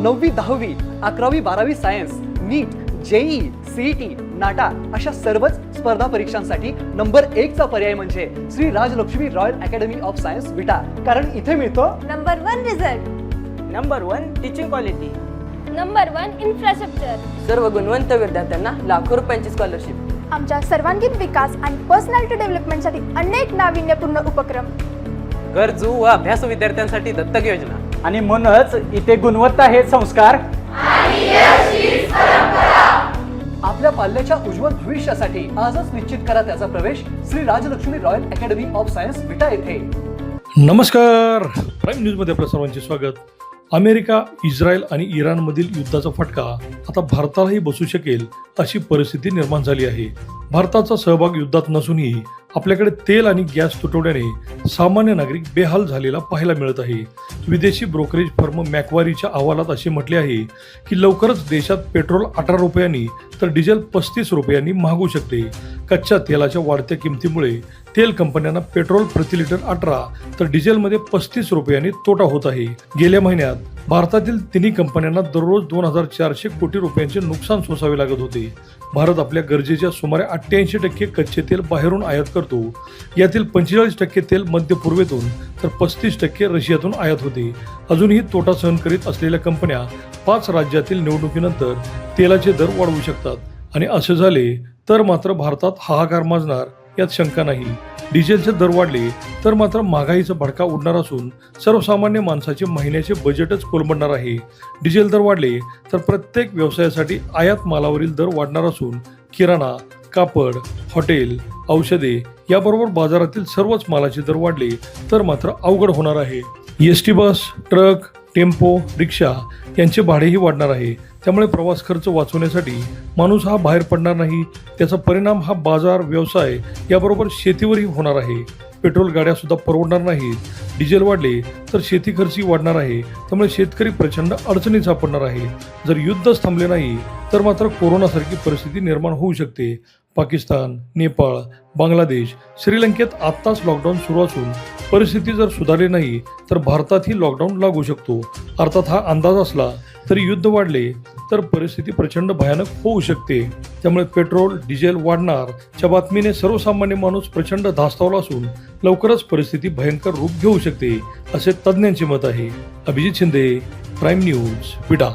9वी 10वी 11वी 12वी science, NEET, JEE, CET, NATA अशा सर्वच स्पर्धा परीक्षांसाठी नंबर 1 चा पर्याय म्हणजे Shri Rajlakshmi royal academy of science Vita. कारण इथे मिळतो number 1 result, number 1 teaching quality, number 1 infrastructure, सर्व गुणवंत विद्यार्थ्यांना लाखो रुपयांची स्कॉलरशिप. आमच्या सर्वांगीण विकास आणि पर्सनॅलिटी डेव्हलपमेंटसाठी अनेक नाविन्यपूर्ण उपक्रम. गरजू व अभ्यासू विद्यार्थ्यांसाठी दत्तक योजना. आणि म्हणूनच इथे गुणवत्ता हे संस्कार आपल्या पाल्याच्या उज्ज्वल भविष्यासाठी आजच निश्चित करा त्याचा प्रवेश Shri Rajlakshmi royal academy of science Vita येथे. नमस्कार, प्राईम न्यूजमध्ये आपल्या सर्वांचे स्वागत. अमेरिका, इस्रायल आणि इराणमधील युद्धाचा फटका आता भारतालाही बसू शकेल अशी परिस्थिती निर्माण झाली आहे. भारताचा सहभाग युद्धात नसूनही आपल्याकडे तेल आणि गॅस तुटवड्याने सामान्य नागरिक बेहाल झालेला पाहायला मिळत आहे. विदेशी ब्रोकरेज फर्म मॅक्वारीच्या अहवालात असे म्हटले आहे की लवकरच देशात पेट्रोल 18 रुपयांनी तर डिझेल 35 रुपयांनी महागू शकते. कच्च्या तेलाच्या वाढत्या किमतीमुळे तेल कंपन्यांना पेट्रोल प्रति लिटर 18 तर डिझेलमध्ये 35 रुपयांनी तोटा होत आहे. गेल्या महिन्यात भारतातील तिन्ही कंपन्यांना दररोज 2400 कोटी रुपयांचे नुकसान सोसावे लागत होते. भारत आपल्या गरजेच्या सुमारे 88% कच्चे तेल बाहेरून आयात करतो. यातील 45% तेल मध्य पूर्वेतून तर 35% रशियातून आयात होते. अजूनही तोटा सहन करीत असलेल्या कंपन्या 5 राज्यातील निवडणुकीनंतर तेलाचे दर वाढवू शकतात आणि असे झाले तर मात्र भारतात हाहाकार माजणार यात शंका नाही. डिझेलचे दर वाढले तर मात्र महागाईचा भडका उडणार असून सर्वसामान्य माणसाचे महिन्याचे बजेटच कोलमडणार आहे. डिझेल दर वाढले तर प्रत्येक व्यवसायासाठी आयात मालावरील दर वाढणार असून किराणा, कापड, हॉटेल, औषधे याबरोबर बाजारातील सर्वच मालाचे दर वाढले तर मात्र अवघड होणार आहे. एसटी बस, ट्रक, टेम्पो, रिक्षा यांचे भाडेही वाढणार आहे. त्यामुळे प्रवास खर्च वाचवण्यासाठी माणूस हा बाहेर पडणार नाही. त्याचा परिणाम हा बाजार, व्यवसाय याबरोबर शेतीवरही होणार आहे. पेट्रोल गाड्या सुद्धा परवडणार नाहीत. डिझेल वाढले तर शेती खर्चही वाढणार आहे. त्यामुळे शेतकरी प्रचंड अडचणीत सापडणार आहे. जर युद्धच थांबले नाही तर मात्र कोरोनासारखी परिस्थिती निर्माण होऊ शकते. पाकिस्तान, नेपाळ, बांगलादेश, श्रीलंकेत आत्ताच लॉकडाऊन सुरू असून परिस्थिती जर सुधारली नाही तर भारतातही लॉकडाऊन लागू शकतो. अर्थात हा अंदाज असला तरी युद्ध वाढले तर परिस्थिती प्रचंड भयानक होऊ शकते. त्यामुळे पेट्रोल, डिझेल वाढणार च्या बातमीने सर्वसामान्य माणूस प्रचंड धास्तावला असून लवकरच परिस्थिती भयंकर रूप घेऊ शकते असे तज्ज्ञांचे मत आहे. अभिजित शिंदे, प्राईम न्यूज, विटा.